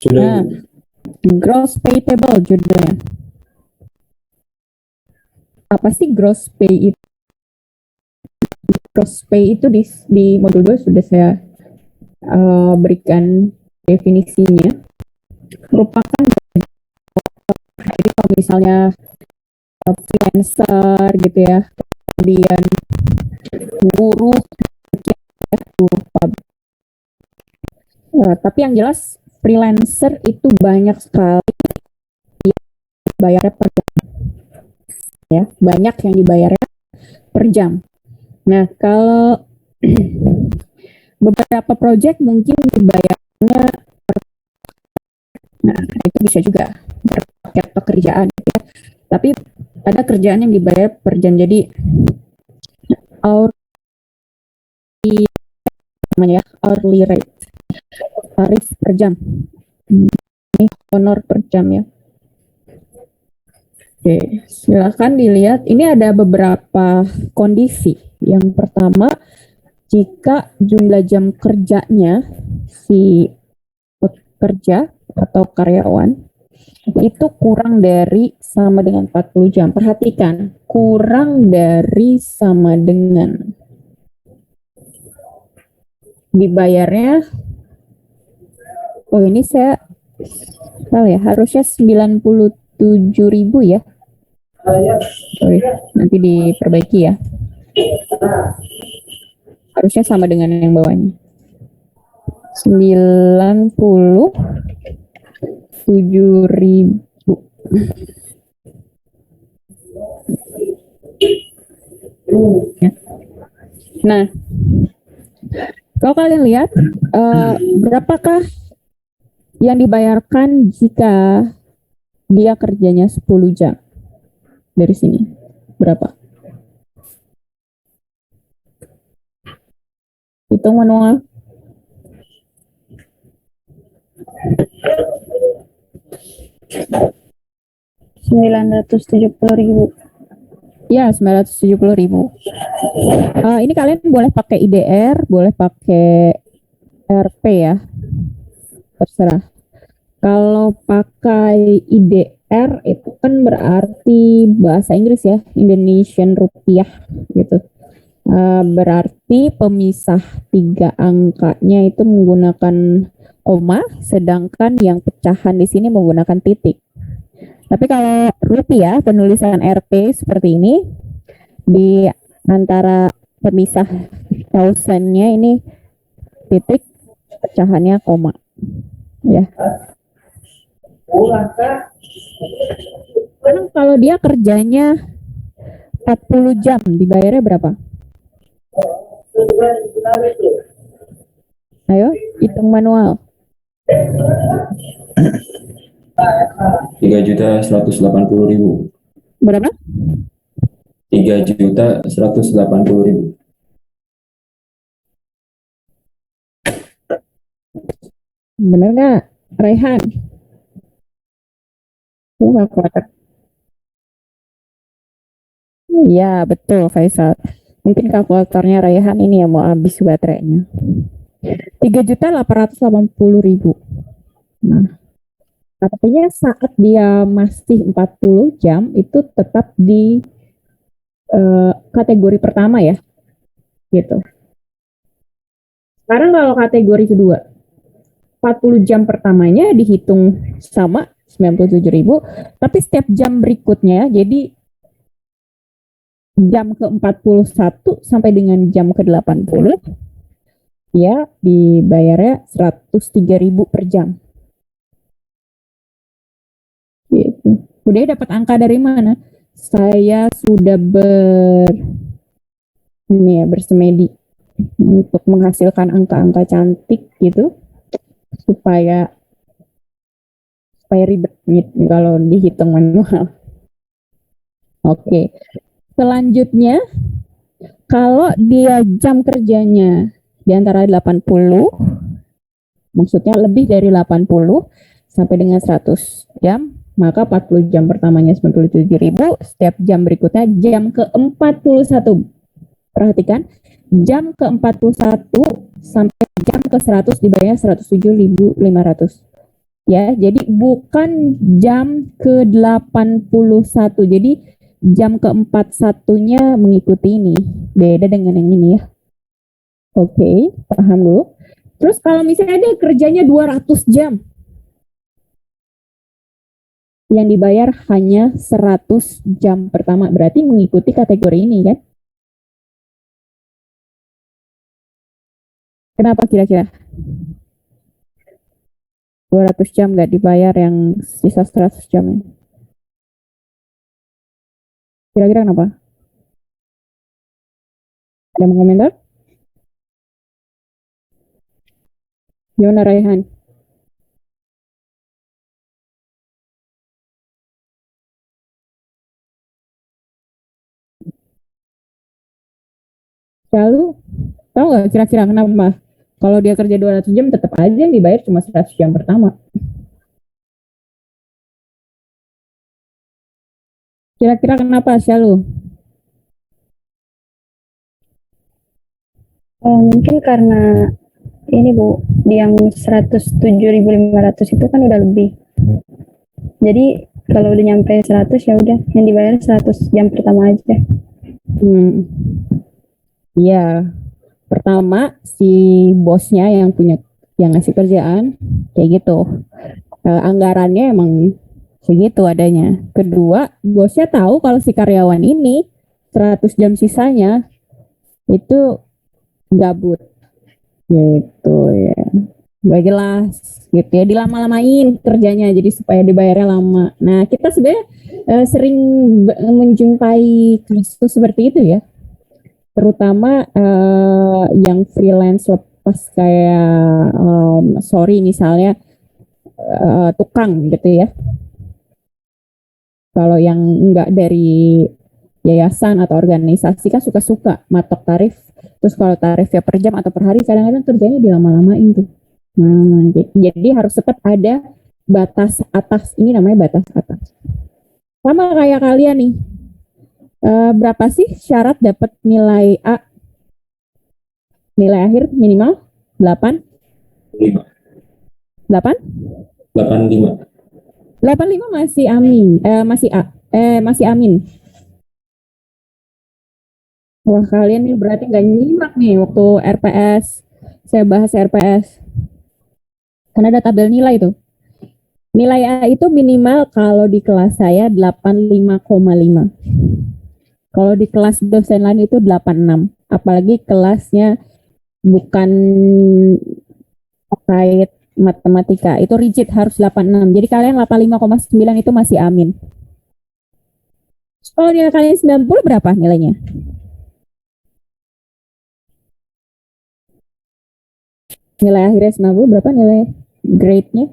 Nah, gross pay table judulnya. Apa sih gross pay itu? Gross pay itu di modul 2 sudah saya berikan definisinya. Merupakan, jadi kalau misalnya freelancer gitu ya, kemudian buruh pabrik. Tapi yang jelas freelancer itu banyak sekali dibayarnya per jam, ya, banyak yang dibayarnya per jam. Nah, kalau beberapa project mungkin dibayarnya nah itu bisa juga berpaket pekerjaan ya. Tapi ada kerjaan yang dibayar per jam, jadi hourly rate, tarif per jam, ini honor per jam ya. Oke, silakan dilihat. Ini ada beberapa kondisi. Yang pertama, jika jumlah jam kerjanya si pekerja atau karyawan itu kurang dari sama dengan 40 jam. Perhatikan, kurang dari sama dengan. Dibayarnya, oh ini saya salah ya, harusnya 97.000 ya. Sorry, nanti diperbaiki ya. Harusnya sama dengan yang bawahnya. 97.000. Nah, kalau kalian lihat, berapakah yang dibayarkan jika dia kerjanya 10 jam? Dari sini, berapa? Hitung manual. Rp970.000. Ya, 970.000. Ini kalian boleh pakai IDR, boleh pakai RP ya. Terserah. Kalau pakai IDR itu kan berarti bahasa Inggris ya, Indonesian rupiah gitu. Berarti pemisah 3 angkanya itu menggunakan koma, sedangkan yang pecahan di sini menggunakan titik. Tapi kalau rupiah, penulisan RP seperti ini, di antara pemisah thousand-nya ini titik, pecahannya koma. Ya. Sekarang kalau dia kerjanya 40 jam, dibayarnya berapa? Ayo, hitung manual. 3.180.000. Berapa? 3.180.000. Bener nggak, Rehan? Kalkulator. Iya, betul, Faisal. Mungkin kalkulatornya Rehan ini yang mau habis baterainya. 3.880.000. Nah, artinya saat dia masih 40 jam itu tetap di kategori pertama ya, gitu. Sekarang kalau kategori kedua, 40 jam pertamanya dihitung sama 97.000, tapi setiap jam berikutnya, jadi jam ke-41 sampai dengan jam ke-80, ya dibayarnya 103.000 per jam. Gitu. Udah dapat angka dari mana? Saya sudah bersemedi untuk menghasilkan angka-angka cantik gitu, supaya ribet gitu kalau dihitung manual. Oke. Selanjutnya, kalau dia jam kerjanya di antara 80, maksudnya lebih dari 80 sampai dengan 100 jam, maka 40 jam pertamanya 97.000, setiap jam berikutnya jam ke-41. Perhatikan, jam ke-41 sampai jam ke-100 dibayar 107.500. Ya, jadi bukan jam ke-81. Jadi jam ke-41-nya mengikuti ini. Beda dengan yang ini ya. Oke, paham dulu. Terus kalau misalnya dia kerjanya 200 jam, yang dibayar hanya 100 jam pertama, berarti mengikuti kategori ini kan? Kenapa kira-kira? 200 jam nggak dibayar yang sisa 100 jamnya. Kira-kira kenapa? Ada yang mau komentar? Gimana Raihan? Lalu, tahu nggak kira-kira kenapa? Kalau dia kerja 200 jam, tetap aja yang dibayar cuma 100 jam pertama. Kira-kira kenapa, Syalu? Mungkin karena ini Bu, yang 107.500 itu kan udah lebih. Jadi kalau udah nyampe 100 ya udah yang dibayar 100 jam pertama aja. Iya. Pertama si bosnya yang ngasih kerjaan kayak gitu. Anggarannya emang segitu adanya. Kedua, bosnya tahu kalau si karyawan ini 100 jam sisanya itu gabut gitu ya, gak jelas gitu ya, dilama-lamain kerjanya jadi supaya dibayarnya lama. Nah kita sebenarnya sering menjumpai kasus seperti itu ya, terutama yang freelance lepas kayak sorry misalnya tukang gitu ya. Kalau yang enggak dari yayasan atau organisasi kan suka-suka matok tarif. Terus kalau tarifnya per jam atau per hari kadang-kadang kerjanya dilama-lamain tuh. Nah, jadi harus tetap ada batas atas. Ini namanya batas atas. Sama kayak kalian nih. Berapa sih syarat dapat nilai A? Nilai akhir minimal 8? 5. 8? 85. 85 masih amin. Masih A. Masih amin. Wah kalian nih berarti nggak nyimak nih waktu RPS. Saya bahas RPS. Karena ada tabel nilai tuh. Nilai A itu minimal kalau di kelas saya 85,5. Kalau di kelas dosen lain itu 86. Apalagi kelasnya bukan terkait matematika. Itu rigid harus 86. Jadi kalian 85,9 itu masih amin. Kalau nilai kalian 90 berapa nilainya? Nilai akhirnya 90 berapa nilai grade-nya?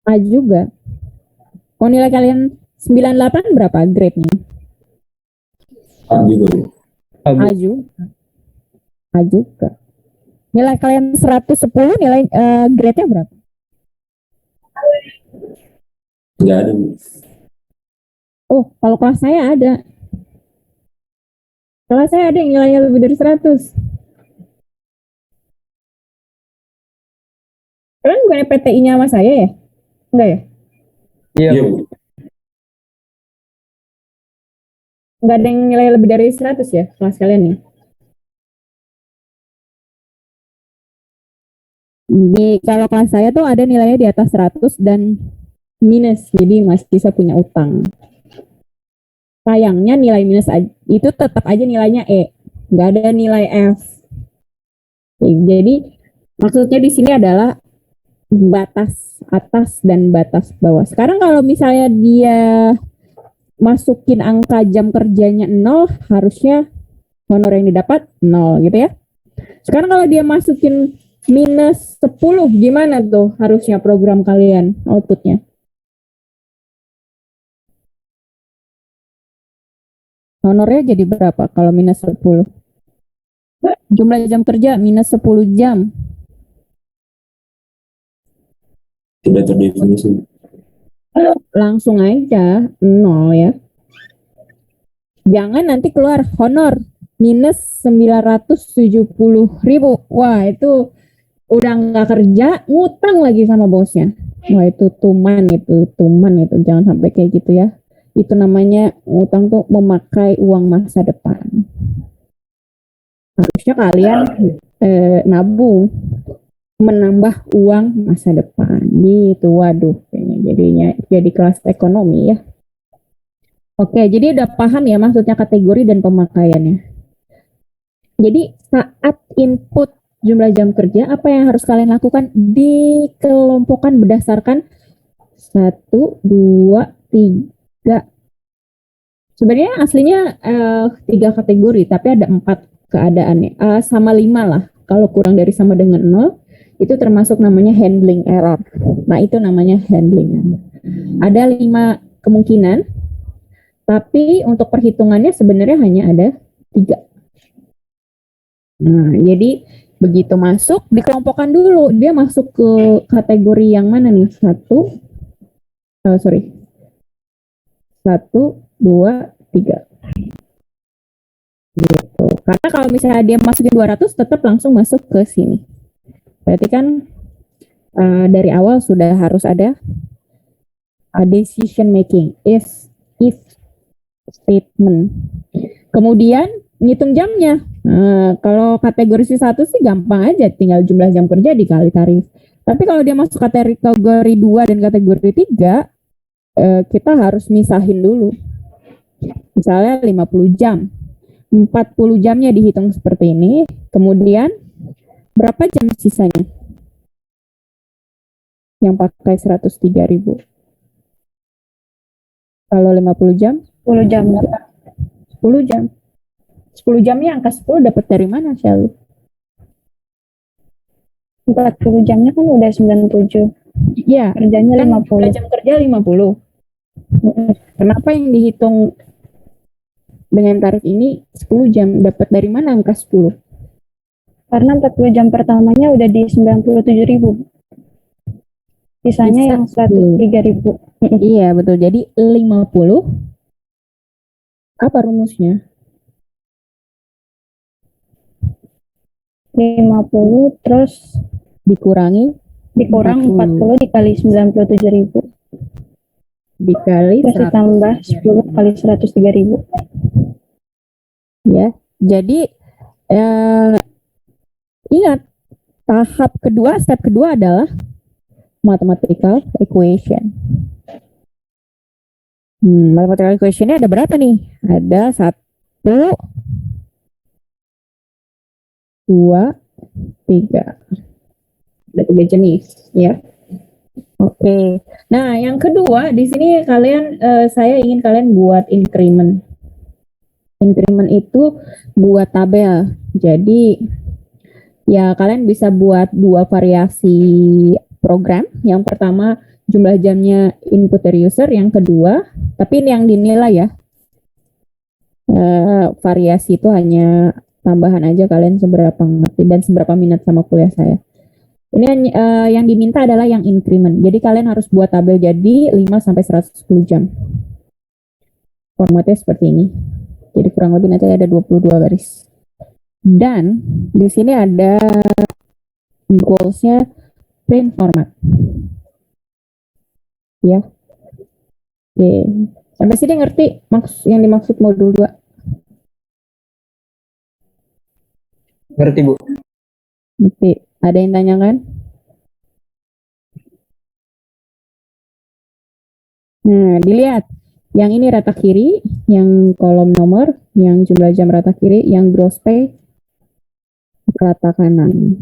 A juga. Kalau nilai kalian 98 berapa grade-nya? A juga. A juga. A juga. Nilai kalian 110 nilai grade-nya berapa? Nggak ada. Oh, kalau kelas saya ada. Kelas saya ada yang nilainya lebih dari 100. Kalian bukannya PTI-nya sama saya ya? Enggak ya? Iya. Enggak ada yang nilai lebih dari 100 ya kelas kalian nih? Kalau kelas saya tuh ada nilainya di atas 100 dan minus, jadi masih bisa punya utang. Sayangnya nilai minus itu tetap aja nilainya E, nggak ada nilai F. Jadi maksudnya di sini adalah batas atas dan batas bawah. Sekarang kalau misalnya dia masukin angka jam kerjanya 0, harusnya honor yang didapat 0 gitu ya. Sekarang kalau dia masukin minus 10, gimana tuh harusnya program kalian outputnya? Honornya jadi berapa kalau minus 10? Jumlah jam kerja minus 10 jam. Tidak terdefinisi. Langsung aja 0 ya. Jangan nanti keluar honor minus 970.000. Wah, itu udah nggak kerja, ngutang lagi sama bosnya. Wah, itu tuman itu. Jangan sampai kayak gitu ya. Itu namanya ngutang tuh memakai uang masa depan. Harusnya kalian nabung, menambah uang masa depan gitu. Waduh, kayaknya jadinya jadi kelas ekonomi ya. Oke, jadi udah paham ya maksudnya kategori dan pemakaiannya. Jadi saat input jumlah jam kerja, apa yang harus kalian lakukan? Dikelompokkan berdasarkan 1, 2, 3. Sebenarnya aslinya 3 kategori, tapi ada 4 keadaannya. Sama 5 lah. Kalau kurang dari sama dengan 0, itu termasuk namanya handling error. Nah, itu namanya handling error. Ada 5 kemungkinan, tapi untuk perhitungannya sebenarnya hanya ada 3. Nah, jadi begitu masuk, dikelompokkan dulu. Dia masuk ke kategori yang mana nih? 1, 2, 3. Gitu. Karena kalau misalnya dia masukin 200, tetap langsung masuk ke sini. Berarti kan dari awal sudah harus ada decision making, if statement. Kemudian ngitung jamnya. Kalau kategori C1 sih gampang aja, tinggal jumlah jam kerja dikali tarif. Tapi kalau dia masuk kategori 2 dan kategori 3, kita harus misahin dulu. Misalnya 50 jam. 40 jamnya dihitung seperti ini. Kemudian berapa jam sisanya? Yang pakai 103.000. Kalau 50 jam? 10 jam. 10 jam. 10 jamnya angka 10 dapat dari mana, Syalu? 40 jamnya kan udah 97. Iya. Kerjanya Kan 50. jam kerja 50. Kenapa yang dihitung dengan tarif ini 10 jam? Dapat dari mana angka 10? Karena 40 jam pertamanya udah di 97.000. Sisanya Bisa. yang 103.000. Iya, betul. Jadi 50. Apa rumusnya? 50 terus Dikurang 40 dikali 97.000. dikali Terus 100. ditambah 10 kali 103.000. Ya. Jadi ingat, step kedua adalah mathematical equation. Mathematical equation-nya ada berapa nih? Ada 1, 2, 3. Ada 3 jenis, ya. Oke. Nah, yang kedua di sini saya ingin kalian buat increment. Increment itu buat tabel. Jadi ya kalian bisa buat 2 variasi program. Yang pertama jumlah jamnya input dari user, yang kedua, tapi ini yang dinilai ya. Variasi itu hanya tambahan aja kalian seberapa ngerti dan seberapa minat sama kuliah saya. Ini yang diminta adalah yang increment. Jadi kalian harus buat tabel jadi 5 sampai 110 jam. Formatnya seperti ini. Jadi kurang lebih nanti ada 22 garis. Dan di sini ada goals-nya print format. Ya. Oke. Sampai sini ngerti yang dimaksud modul 2? Ngerti, Bu. Ngerti. Ada yang tanyakan? Nah, dilihat. Yang ini rata kiri, yang kolom nomor, yang jumlah jam rata kiri, yang gross pay rata kanan.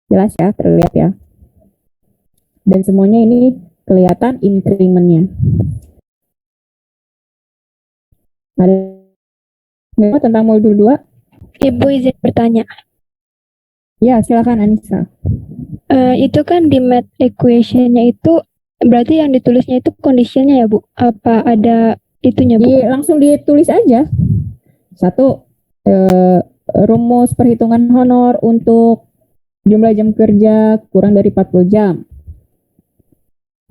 Jelas ya, terlihat ya. Dan semuanya ini kelihatan increment-nya. Ada tentang modul 2? Ibu izin bertanya. Ya, silakan Anissa. Itu kan di math equation-nya itu berarti yang ditulisnya itu condition-nya ya, Bu? Apa ada itunya, Bu? Langsung ditulis aja. 1, rumus perhitungan honor untuk jumlah jam kerja kurang dari 40 jam.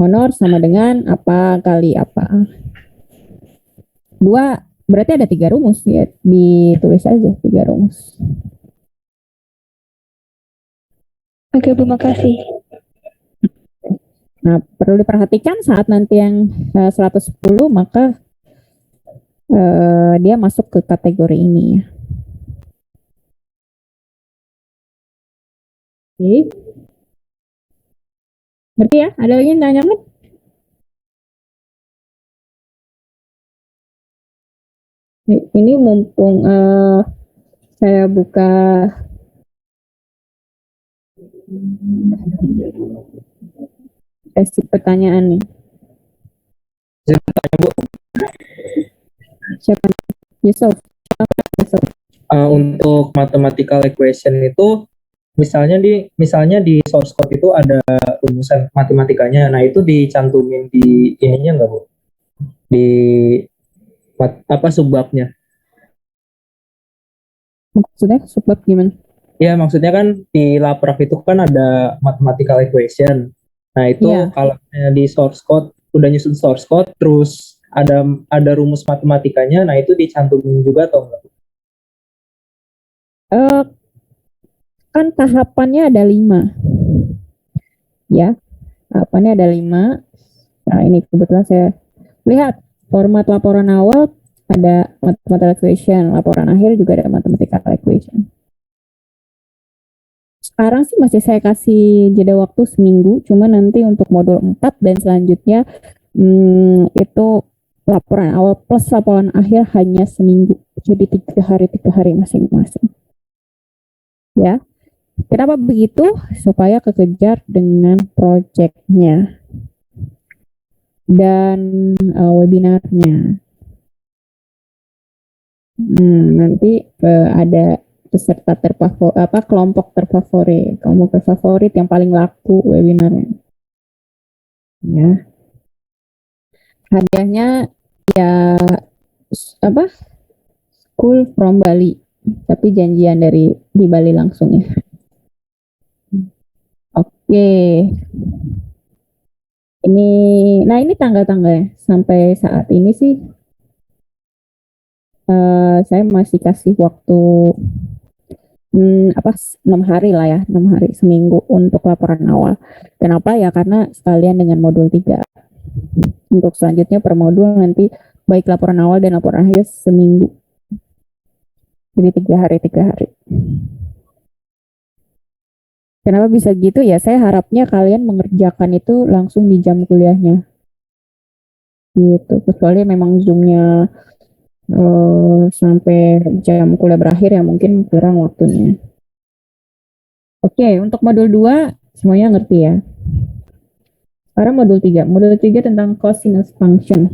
Honor sama dengan apa kali apa. 2, berarti ada 3 rumus ya, ditulis aja 3 rumus. Oke Bu, makasih. Nah, perlu diperhatikan saat nanti yang 110 maka dia masuk ke kategori ini ya. Oke. Ngerti ya? Ada lagi yang tanya kan? Ini mumpung saya buka sesi pertanyaan nih. Siapa? Yusuf. Yusuf. Untuk mathematical equation itu misalnya di source code itu ada rumusan matematikanya. Nah, itu dicantumin di ininya nggak, Bu? Di apa subbabnya? Maksudnya sebab gimana? Ya, maksudnya kan di Lapraf itu kan ada mathematical equation. Nah, itu Iya. kalau di source code udah nyusun source code terus ada rumus matematikanya, nah itu dicantumin juga atau enggak? Kan tahapannya ada 5 ya, tahapannya ada 5. Nah, ini kebetulan saya lihat format laporan awal ada mathematical equation, laporan akhir juga ada mathematical equation. Sekarang sih masih saya kasih jeda waktu seminggu, cuma nanti untuk modul 4 dan selanjutnya itu laporan awal plus laporan akhir hanya seminggu, jadi 3 hari masing-masing ya. Kenapa begitu? Supaya kekejar dengan projectnya dan webinarnya. Nanti ada peserta kelompok terfavorit yang paling laku webinarnya. Ya. Hadiahnya ya school from Bali, tapi janjian di Bali langsung ya. Oke. Ini tanggal-tanggalnya sampai saat ini sih saya masih kasih waktu 6 hari lah ya, 6 hari seminggu untuk laporan awal. Kenapa ya? Karena sekalian dengan modul 3. Untuk selanjutnya per modul nanti baik laporan awal dan laporan akhir seminggu. Jadi 3 hari. Kenapa bisa gitu ya? Saya harapnya kalian mengerjakan itu langsung di jam kuliahnya. Gitu. Kecuali memang Zoom-nya sampai jam kuliah berakhir ya mungkin kurang waktunya. Oke, untuk modul 2 semuanya ngerti ya. Sekarang modul 3. Modul 3 tentang cosinus function.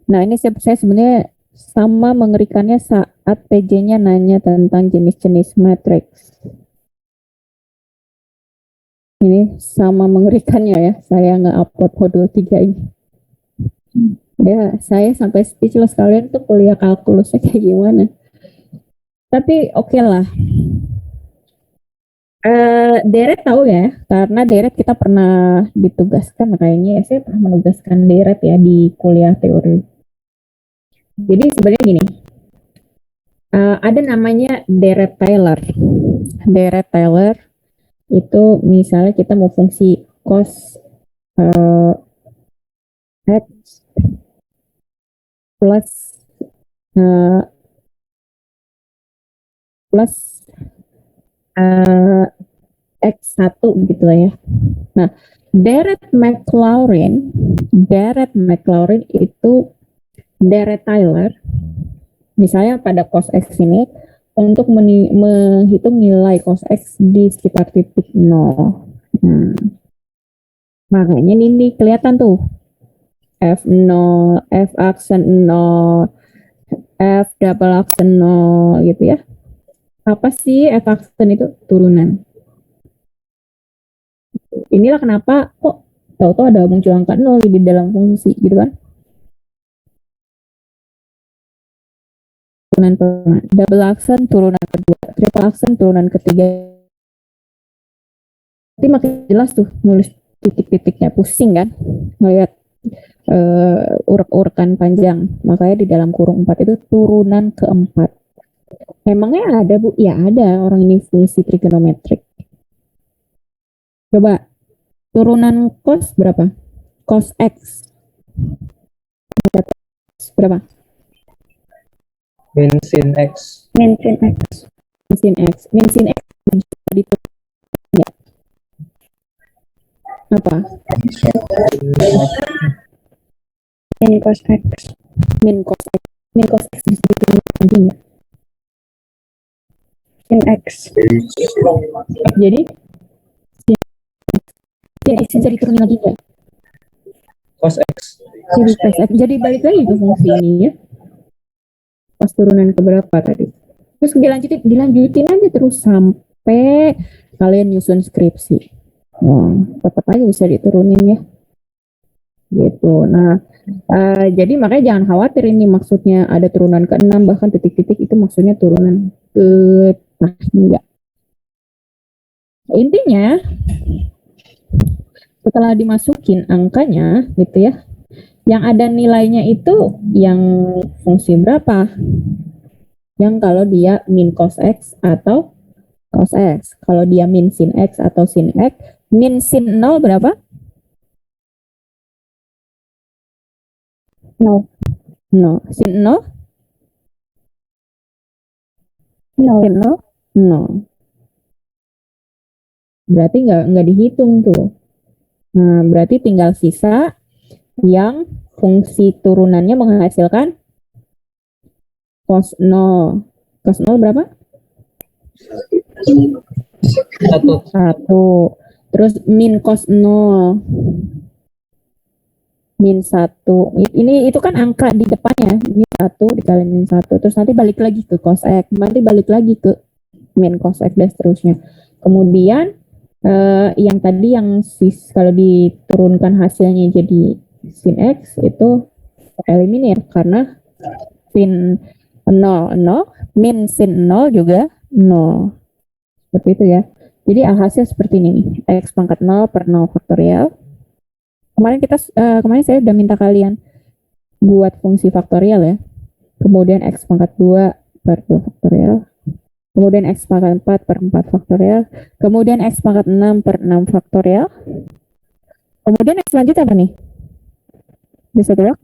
Nah, ini saya sebenarnya sama mengerikannya saat PJ-nya nanya tentang jenis-jenis matriks. Ini sama mengerikannya ya, saya nggak upload modul 3 ini. Ya, saya sampai speechless, kalian tuh kuliah kalkulusnya kayak gimana. Tapi oke lah. Deret tahu ya, karena Deret kita pernah ditugaskan, kayaknya saya pernah menugaskan Deret ya di kuliah teori. Jadi sebenarnya gini, ada namanya Deret Taylor. Deret Taylor itu misalnya kita mau fungsi cos x plus X1 gitu lah ya. Nah, Deret Maclaurin itu Deret Taylor misalnya pada cos X ini untuk menghitung nilai cos X di sekitar titik 0. Makanya ini kelihatan tuh F0, F aksen 0, F double aksen 0 gitu ya. Apa sih F aksen itu? Turunan. Inilah kenapa kok tahu-tahu ada muncul angka 0 di dalam fungsi gitu kan. Turunan pertama, double aksen turunan kedua, triple aksen turunan ketiga. Nanti makin jelas tuh nulis titik-titiknya, pusing kan ngelihat urek-urekan panjang. Makanya di dalam kurung 4 itu turunan keempat. Emangnya ada, Bu? Ya ada, orang ini fungsi trigonometrik. Coba, turunan cos berapa? Cos X. Berapa? Min sin X. Min sin X. Min sin X. Min sin X bisa diturunin nggak? Apa? Min cos X. Min cos X. Min cos X bisa diturunin lagi nggak? Sin X. Jadi, sin X bisa diturunin lagi nggak? Cos X. Jadi cos X. Jadi balik lagi ke fungsi ini ya. Pas turunan keberapa tadi? Terus dilanjutin aja terus sampai kalian nyusun skripsi. Tetap aja bisa diturunin ya. Gitu. Nah, jadi makanya jangan khawatir ini maksudnya ada turunan ke-6 bahkan titik-titik itu maksudnya turunan ke enggak. Intinya setelah dimasukin angkanya gitu ya, yang ada nilainya itu yang fungsi berapa? Yang kalau dia min cos X atau cos X. Kalau dia min sin X atau sin X, min sin 0 berapa? 0. 0. Sin 0? 0. Sin 0? 0. Berarti nggak dihitung tuh. Nah, berarti tinggal sisa yang fungsi turunannya menghasilkan cos 0. Cos 0 berapa? 1. Terus min cos 0. Min 1. Ini itu kan angka di depannya. Ini 1 dikali min 1. Terus nanti balik lagi ke cos X. Nanti balik lagi ke min cos X dan seterusnya. Kemudian yang tadi yang kalau diturunkan hasilnya jadi sin X itu eliminir karena sin 0, 0, min sin 0 juga 0. Seperti itu ya. Jadi alhasil seperti ini nih. X pangkat 0 per 0 faktorial. Kemarin saya udah minta kalian buat fungsi faktorial ya. Kemudian X pangkat 2 per 2 faktorial. Kemudian X pangkat 4 per 4 faktorial. Kemudian X pangkat 6 per 6 faktorial. Kemudian X selanjutnya apa nih? Bisa tebak?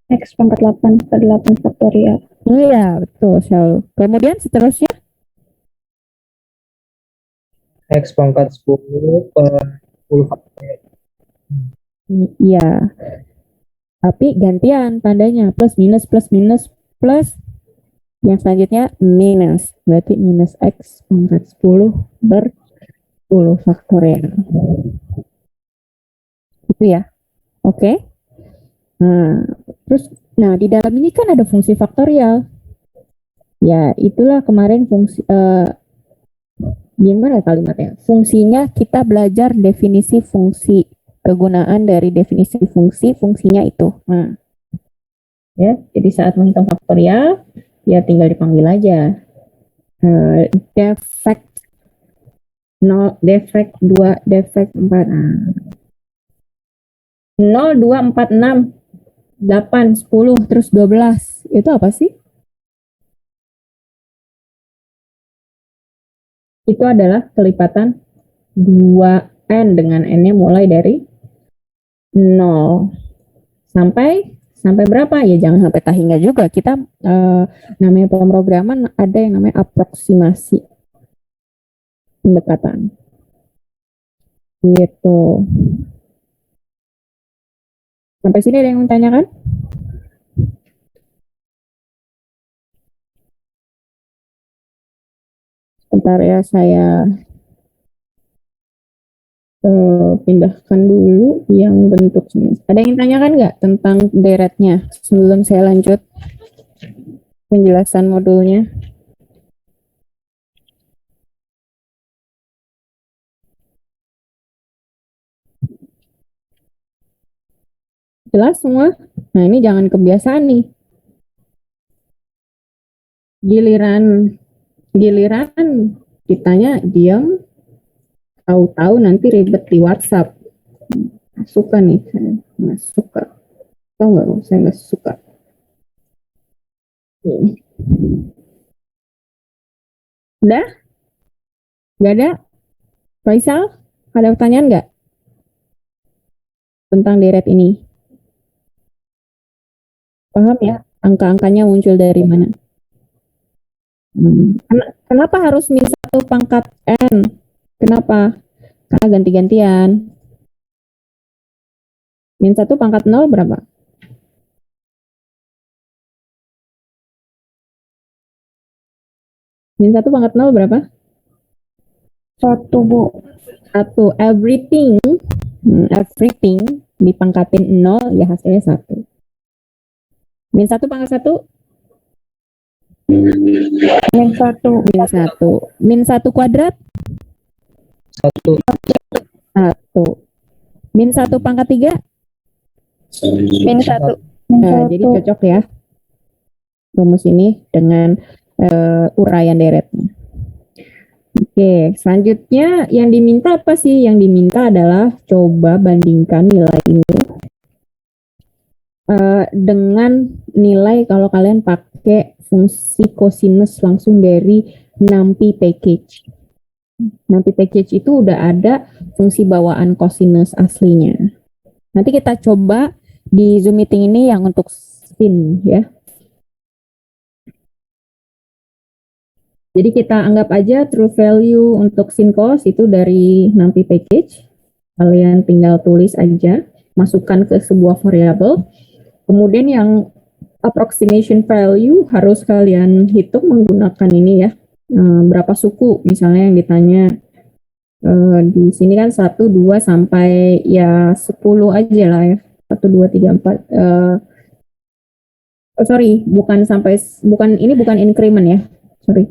X pangkat 8 per 8 faktorial. Iya, betul, selalu. Kemudian seterusnya X pangkat 10 per 10 faktorial. iya. Tapi gantian tandanya plus minus plus minus plus yang selanjutnya minus. Berarti minus X pangkat 10 per 10 faktorial. Itu ya. Oke. Nah, di dalam ini kan ada fungsi faktorial. Ya, itulah kemarin fungsi gimana kalimatnya? Fungsinya kita belajar definisi fungsi, kegunaan dari definisi fungsi, fungsinya itu. Nah, ya, jadi saat menghitung faktorial, ya tinggal dipanggil aja. Defect 0, defect 2, defect 4. 0, 2, 4, 6, 8, 10, terus 12. Itu apa sih? Itu adalah kelipatan 2N dengan N-nya mulai dari 0 sampai berapa? Ya jangan sampai tak hingga juga. Kita namanya pemrograman ada yang namanya aproksimasi pendekatan. Gitu. Sampai sini ada yang menanyakan? Sebentar ya, saya pindahkan dulu yang bentuk semesta. Ada yang tanyakan nggak tentang deretnya sebelum saya lanjut penjelasan modulnya? Jelas semua? Nah, ini jangan kebiasaan nih. Giliran ditanya diam, tahu-tahu nanti ribet di WhatsApp. Suka nih saya. Nggak suka. Tahu nggak? Saya nggak suka. Udah? Nggak ada? Faisal, ada pertanyaan nggak tentang deret ini? Paham ya? Angka-angkanya muncul dari mana? Kenapa harus min 1 pangkat N? Kenapa? Karena ganti-gantian. Min 1 pangkat 0 berapa? Min 1 pangkat 0 berapa? 1, Bu. 1. Everything dipangkatin 0 ya hasilnya 1. Min 1 pangkat 1? Min 1. Min 1. Min 1 kuadrat? 1. 1. Min 1 pangkat 3? Min 1. Jadi cocok ya rumus ini dengan uraian deretnya. Oke, selanjutnya yang diminta apa sih? Yang diminta adalah coba bandingkan nilai ini dengan nilai kalau kalian pakai fungsi cosinus langsung dari NumPy package. NumPy package itu udah ada fungsi bawaan cosinus aslinya. Nanti kita coba di Zoom meeting ini yang untuk sin ya. Jadi kita anggap aja true value untuk sin cos itu dari NumPy package. Kalian tinggal tulis aja, masukkan ke sebuah variabel. Kemudian yang approximation value harus kalian hitung menggunakan ini ya. Berapa suku misalnya yang ditanya. Di sini kan 1, 2 sampai ya 10 aja lah ya. 1, 2, 3, 4. Ini bukan increment ya. Sorry.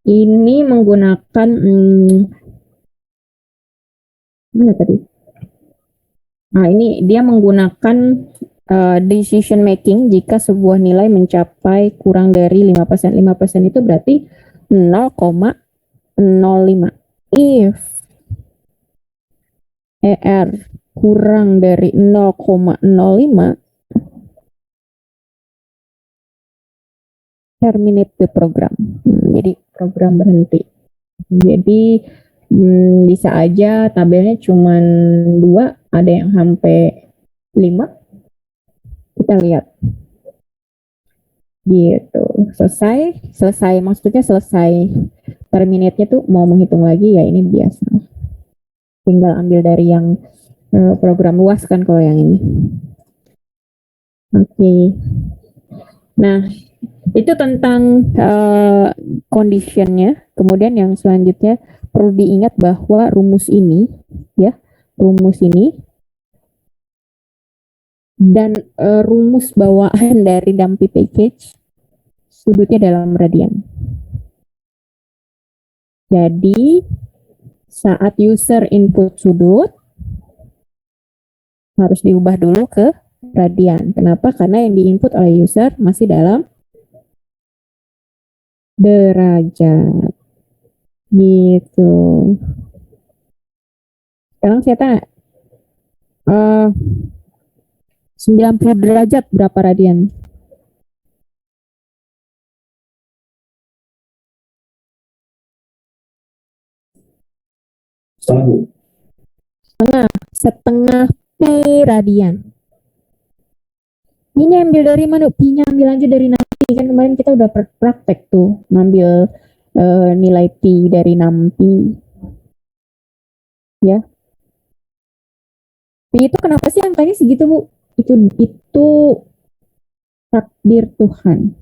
Ini menggunakan mana tadi? Nah, ini dia menggunakan decision making jika sebuah nilai mencapai kurang dari 5%. 5% itu berarti 0,05. If ER kurang dari 0,05, terminate the program. Jadi program berhenti. Jadi bisa aja tabelnya cuma 2, ada yang sampai 5. Kita lihat. Gitu. Selesai maksudnya selesai. Terminate-nya tuh mau menghitung lagi ya ini biasa. Tinggal ambil dari yang program luas kan kalau yang ini. Oke. Nah, itu tentang conditionnya. Kemudian yang selanjutnya perlu diingat bahwa rumus ini dan rumus bawaan dari NumPy package sudutnya dalam radian. Jadi saat user input sudut harus diubah dulu ke radian. Kenapa? Karena yang diinput oleh user masih dalam derajat. Gitu. Sekarang saya tanya, 90 derajat berapa radian? Setengah pi radian. Ini ambil dari mana? Pi-nya ambil aja dari NumPy. Kan kemarin kita udah praktek tuh ngambil nilai pi dari NumPy. Ya. Pi itu kenapa sih angkanya segitu, Bu? Itu takdir Tuhan.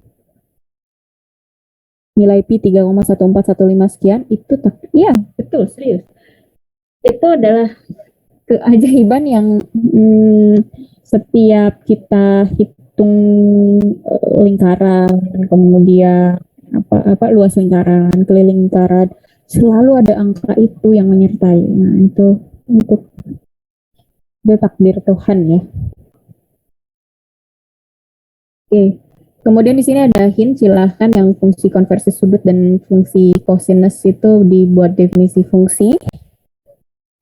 Nilai pi 3,1415 sekian itu iya, betul, serius. Itu adalah keajaiban yang setiap kita hitung lingkaran, kemudian apa luas lingkaran, keliling lingkaran, selalu ada angka itu yang menyertai. Nah, itu takdir Tuhan ya. Oke. Kemudian di sini ada hint, silahkan yang fungsi konversi sudut dan fungsi cosinus itu dibuat definisi fungsi.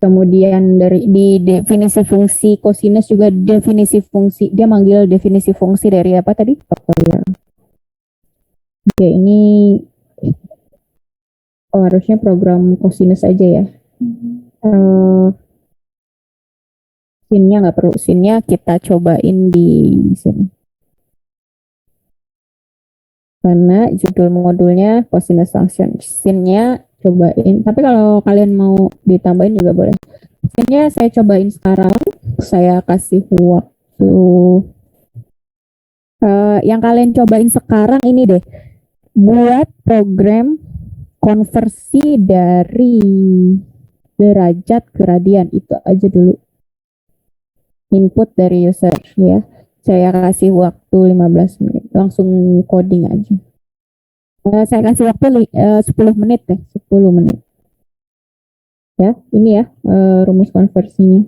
Kemudian di definisi fungsi kosinus juga definisi fungsi, dia manggil definisi fungsi dari apa tadi? Faktorial. Oke, ini harusnya program kosinus aja ya. Sinnya nggak perlu, sinnya kita cobain di sini. Karena judul modulnya cosinus function, sinnya cobain. Tapi kalau kalian mau ditambahin juga boleh. Sinnya saya cobain sekarang, saya kasih waktu. Yang kalian cobain sekarang ini deh, buat program konversi dari derajat ke radian, itu aja dulu. Input dari user ya. Saya kasih waktu 15 menit, langsung coding aja. Saya kasih waktu 10 menit deh, 10 menit. Ya, ini ya rumus konversinya.